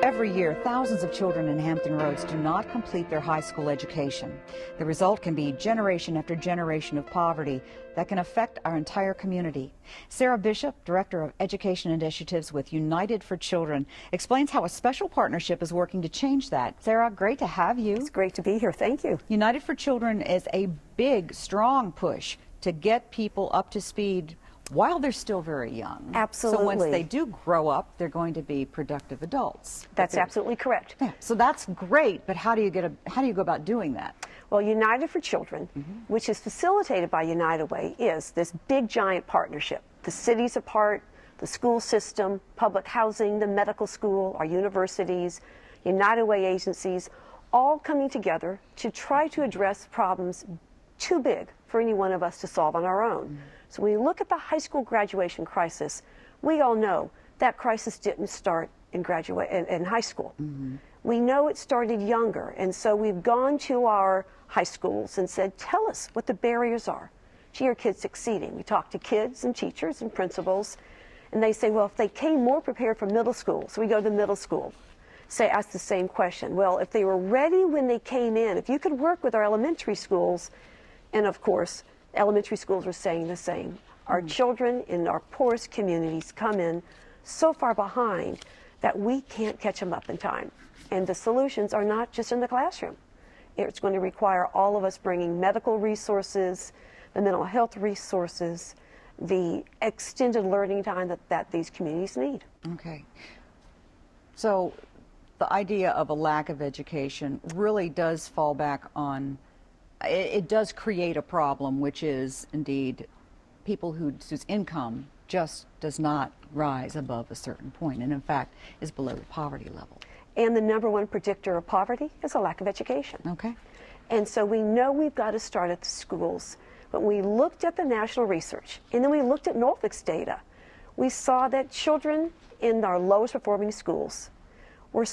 Every year, thousands of children in Hampton Roads do not complete their high school education. The result can be generation after generation of poverty that can affect our entire community. Sarah Bishop, Director of Education Initiatives with United for Children, explains how a special partnership is working to change that. Sarah, great to have you. It's great to be here. Thank you. United for Children is a big, strong push to get people up to speed while they're still very young. Absolutely. So once they do grow up, they're going to be productive adults. That's absolutely correct. Yeah, so that's great, but how do you go about doing that? Well, United for Children, which is facilitated by United Way, is this big giant partnership. The city's a part, the school system, public housing, the medical school, our universities, United Way agencies, all coming together to try to address problems too big for any one of us to solve on our own. So when you look at the high school graduation crisis, we all know that crisis didn't start in high school. We know it started younger, and so we've gone to our high schools and said, tell us what the barriers are to your kids succeeding. We talk to kids and teachers and principals, and they say, well, if they came more prepared for middle school, so we go to middle school, ask the same question. Well, if they were ready when they came in, if you could work with our elementary schools, and of course, elementary schools are saying the same. Our children in our poorest communities come in so far behind that we can't catch them up in time. And the solutions are not just in the classroom. It's going to require all of us bringing medical resources, the mental health resources, the extended learning time that these communities need. Okay. So the idea of a lack of education really does fall back on, it does create a problem, which is indeed people whose income just does not rise above a certain point, and in fact is below the poverty level. And the number one predictor of poverty is a lack of education. Okay. And so we know we've got to start at the schools. But we looked at the national research, and then we looked at Norfolk's data. We saw that children in our lowest performing schools were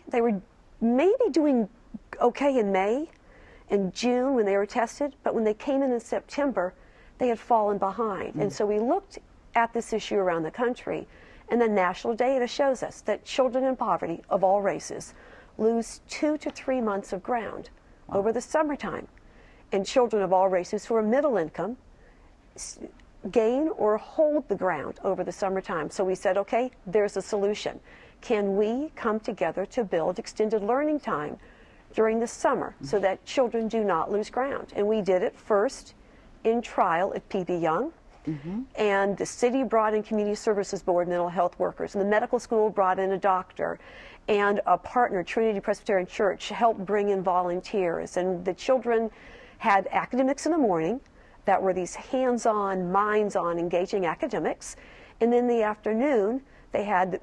they were maybe doing okay in May and June when they were tested, but when they came in September, they had fallen behind. And so we looked at this issue around the country, and the national data shows us that children in poverty of all races lose 2 to 3 months of ground over the summertime. And children of all races who are middle income gain or hold the ground over the summertime. So we said, okay, there's a solution. Can we come together to build extended learning time during the summer so that children do not lose ground? And we did it first in trial at PB Young. And the city brought in Community Services Board mental health workers, and the medical school brought in a doctor, and a partner, Trinity Presbyterian Church, helped bring in volunteers. And the children had academics in the morning that were these hands-on, minds-on, engaging academics, and then in the afternoon they had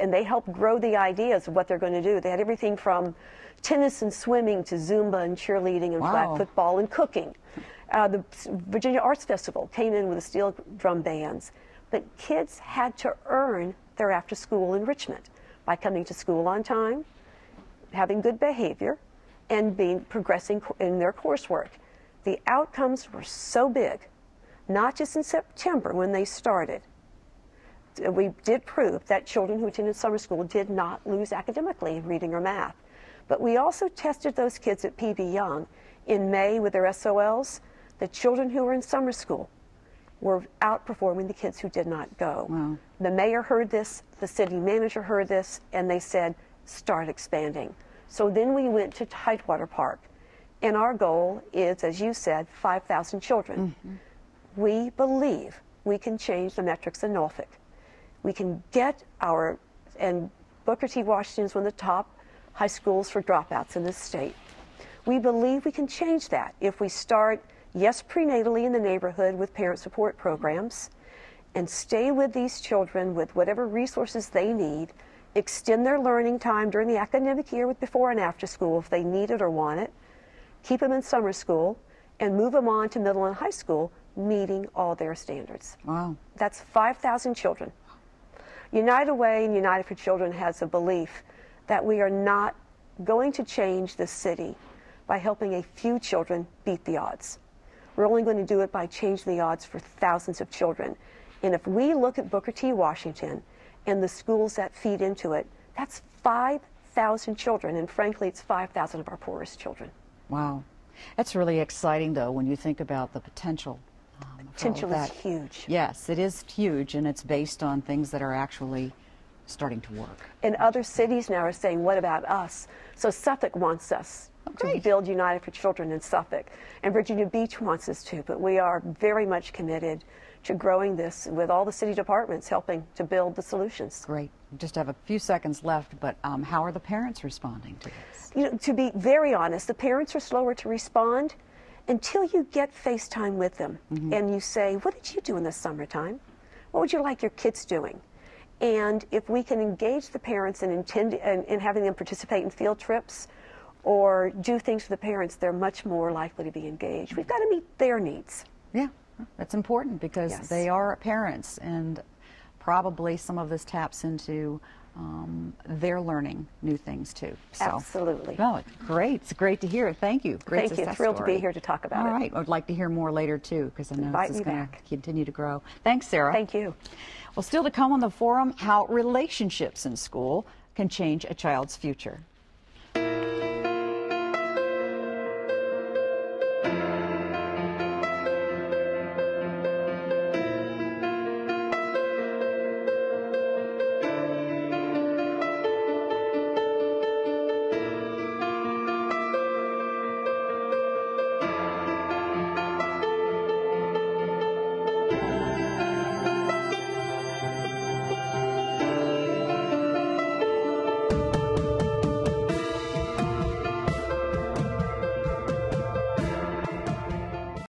and they helped grow the ideas of what they're going to do. They had everything from tennis and swimming to Zumba and cheerleading and flag football and cooking. The Virginia Arts Festival came in with the steel drum bands, but kids had to earn their after-school enrichment by coming to school on time, having good behavior, and progressing in their coursework. The outcomes were so big, not just in September when they started. We did prove that children who attended summer school did not lose academically in reading or math. But we also tested those kids at PB Young in May with their SOLs. The children who were in summer school were outperforming the kids who did not go. Wow. The mayor heard this, the city manager heard this, and they said, start expanding. So then we went to Tidewater Park, and our goal is, as you said, 5,000 children. We believe we can change the metrics in Norfolk. We can get and Booker T. Washington is one of the top high schools for dropouts in this state. We believe we can change that if we start, yes, prenatally in the neighborhood with parent support programs, and stay with these children with whatever resources they need, extend their learning time during the academic year with before and after school if they need it or want it, keep them in summer school, and move them on to middle and high school, meeting all their standards. Wow. That's 5,000 children. United Way and United for Children has a belief that we are not going to change the city by helping a few children beat the odds. We're only going to do it by changing the odds for thousands of children. And if we look at Booker T. Washington and the schools that feed into it, That's 5,000 children, and frankly, it's 5,000 of our poorest children. Wow. That's really exciting, though, when you think about the potential. Potential is huge. Yes, it is huge, and it's based on things that are actually starting to work. And other cities now are saying, what about us? So Suffolk wants us to build United for Children in Suffolk, and Virginia Beach wants us to, but we are very much committed to growing this with all the city departments helping to build the solutions. Great. We just have a few seconds left, but how are the parents responding to this? You know, to be very honest, the parents are slower to respond until you get FaceTime with them and you say, what did you do in the summertime? What would you like your kids doing? And if we can engage the parents and in having them participate in field trips or do things for the parents, they're much more likely to be engaged. We've got to meet their needs. Yeah, that's important because they are parents, and probably some of this taps into their learning new things too. So, absolutely. No, it's great. It's great to hear. Thank you. Great Thank you. success Thrilled story. to be here to talk about it. All right. I'd like to hear more later too, because I know Invite this is me going to back. continue to grow. Thanks, Sarah. Thank you. Well, still to come on the forum, how relationships in school can change a child's future.